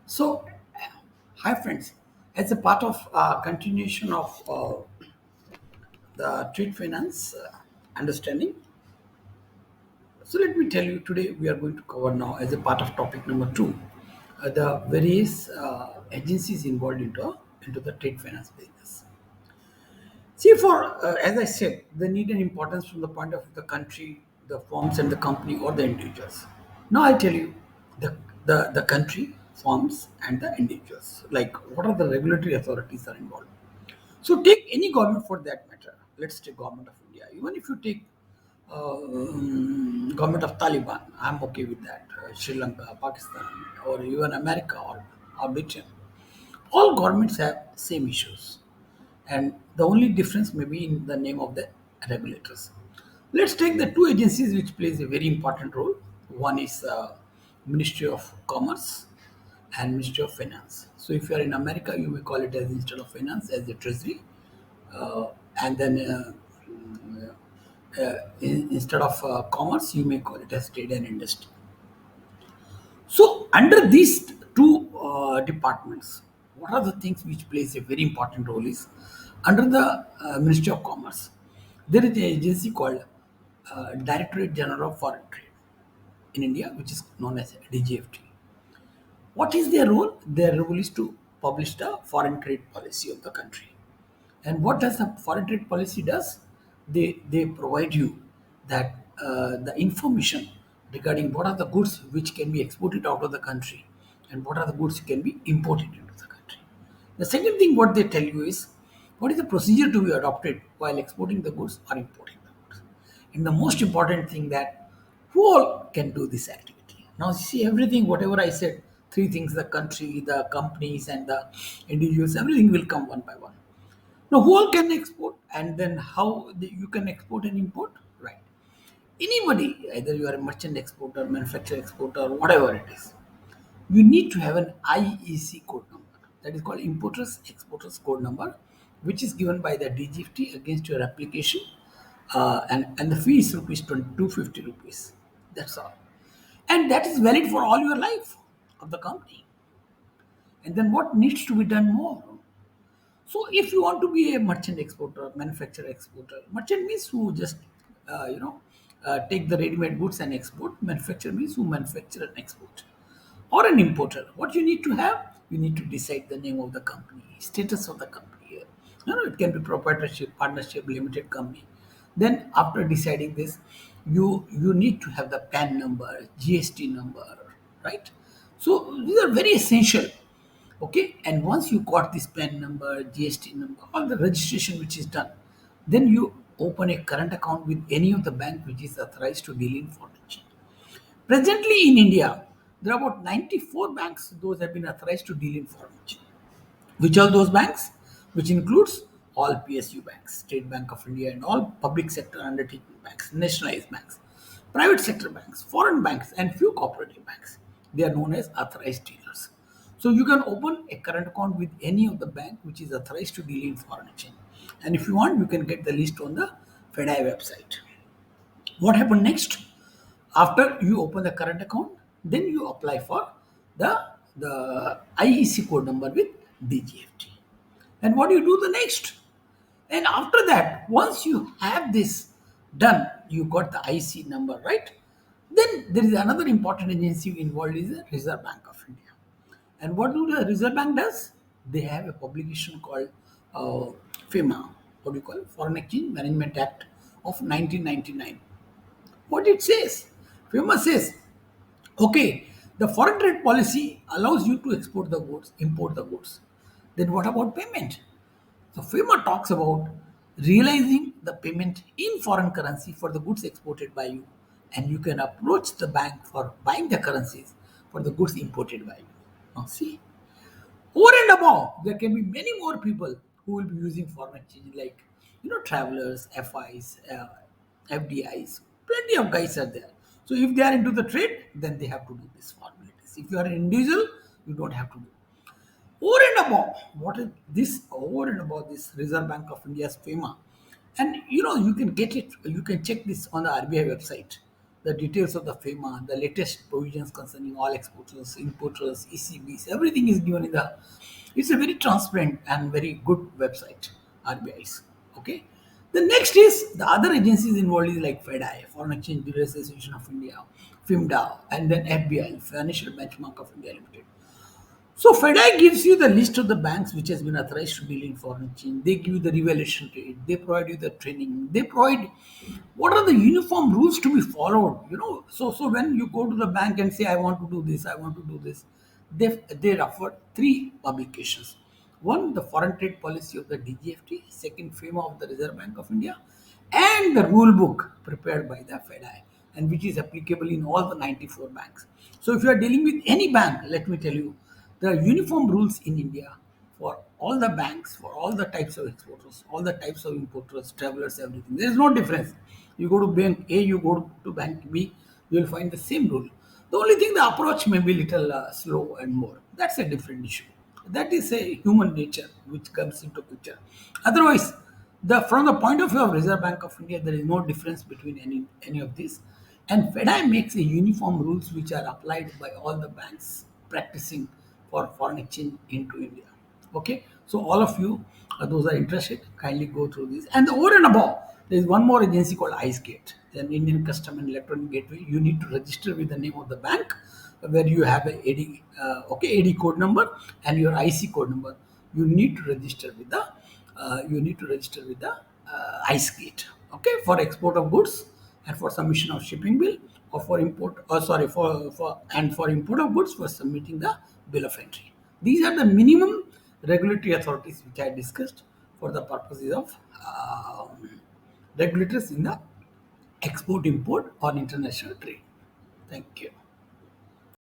So, hi friends. As a part of continuation of the trade finance understanding, so let me tell you today we are going to cover now as a part of topic number two, the various agencies involved into the trade finance business. See, for as I said, they need an importance from the point of the country, the firms, and the company or the individuals. Now I'll tell you the country, firms, and the individuals. Like what are the regulatory authorities are involved. So take any government for that matter. Let's take government of India. Even if you take government of Taliban, I'm okay with that. Sri Lanka, Pakistan, or even America or Britain. All governments have same issues, and the only difference may be in the name of the regulators. Let's take the two agencies which plays a very important role. One is Ministry of Commerce and Ministry of Finance. So if you are in America, you may call it as instead of finance as the Treasury, uh, and then instead of commerce, you may call it as trade and industry. So under these two departments, what are the things which plays a very important role is under the Ministry of Commerce, there is an agency called Directorate General of Foreign Trade in India, which is known as DGFT. What is their role? Their role is to publish the foreign trade policy of the country. And what does the foreign trade policy does? They provide you that the information regarding what are the goods which can be exported out of the country and what are the goods can be imported into the country. The second thing what they tell you is what is the procedure to be adopted while exporting the goods or importing the goods. And the most important thing that who all can do this activity. Now see everything whatever I said, three things: the country, the companies, and the individuals. Everything will come one by one. Now, who all can export, and then how you can export and import? Right. Anybody, either you are a merchant exporter, manufacturer exporter, whatever it is, you need to have an IEC code number. That is called Importers Exporters Code Number, which is given by the DGFT against your application, and the fee is rupees 250 rupees. That's all, and that is valid for all your life of the company. And then what needs to be done more? So if you want to be a merchant exporter, manufacturer exporter, merchant means who just take the ready-made goods and export. Manufacturer means who manufacture and export. Or an importer. What you need to have? You need to decide the name of the company, status of the company. It can be proprietorship, partnership, limited company. Then after deciding this, you need to have the PAN number, GST number, right? So these are very essential. Okay, and once you got this PAN number, GST number, all the registration which is done, then you open a current account with any of the bank which is authorized to deal in foreign exchange. Presently in India, there are about 94 banks, those have been authorized to deal in foreign exchange. Which are those banks? Which includes all PSU banks, State Bank of India, and all public sector undertaking banks, nationalized banks, private sector banks, foreign banks, and few cooperative banks. They are known as authorized dealers. So you can open a current account with any of the bank which is authorized to deal in foreign exchange. And if you want, you can get the list on the FedI website. What happened next? After you open the current account, then you apply for the IEC code number with DGFT. And what do you do the next? And after that, once you have this done, you got the IC number, right? Then there is another important agency involved is the Reserve Bank of India. And what do the Reserve Bank does? They have a publication called uh, FEMA. What do you call it? Foreign Exchange Management Act of 1999. What it says? FEMA says, okay, the foreign trade policy allows you to export the goods, import the goods. Then what about payment? So FEMA talks about realizing the payment in foreign currency for the goods exported by you, and you can approach the bank for buying the currencies for the goods imported by you. Now see, over and above, there can be many more people who will be using foreign exchange, like travelers, FIs, FDIs. Plenty of guys are there. So if they are into the trade, then they have to do these formalities. If you are an individual, you don't have to do. Over and above, what is this? Over and above this, Reserve Bank of India's FEMA, and you can get it. You can check this on the RBI website. the details of the FEMA, the latest provisions concerning all exporters, importers, ECBs, everything is given in the. It's a very transparent and very good website, RBI's. Okay. The next is the other agencies involved is like FEDI, Foreign Exchange Bureau Association of India, FIMDA, and then FBI, Financial Benchmark of India Limited. So FedI gives you the list of the banks which has been authorized to deal in foreign exchange. They give you the revaluation rate. They provide you the training. They provide what are the uniform rules to be followed. So when you go to the bank and say I want to do this, I want to do this, they refer three publications. One, the foreign trade policy of the DGFT. Second, FEMA of the Reserve Bank of India, and the rule book prepared by the FedI and which is applicable in all the 94 banks. So if you are dealing with any bank, let me tell you, there are uniform rules in India for all the banks, for all the types of exporters, all the types of importers, travelers, everything. There is no difference. You go to bank A, you go to bank B, you will find the same rule. The only thing, the approach may be little slow and more. That's a different issue. That is a human nature which comes into picture. Otherwise, from the point of view of Reserve Bank of India, there is no difference between any of these. And FEDI makes a uniform rules which are applied by all the banks practicing for foreign exchange into India. Okay, so all of you, those are interested, kindly go through this. And over and above, there is one more agency called IceGate, an Indian Custom and Electronic Gateway. You need to register with the name of the bank, where you have a AD, AD code number and your IC code number. You need to register with the IceGate. Okay, for export of goods and for submission of shipping bill, or for import, or sorry, for import of goods for submitting the bill of entry. These are the minimum regulatory authorities which I discussed for the purposes of regulators in the export, import, or international trade. Thank you.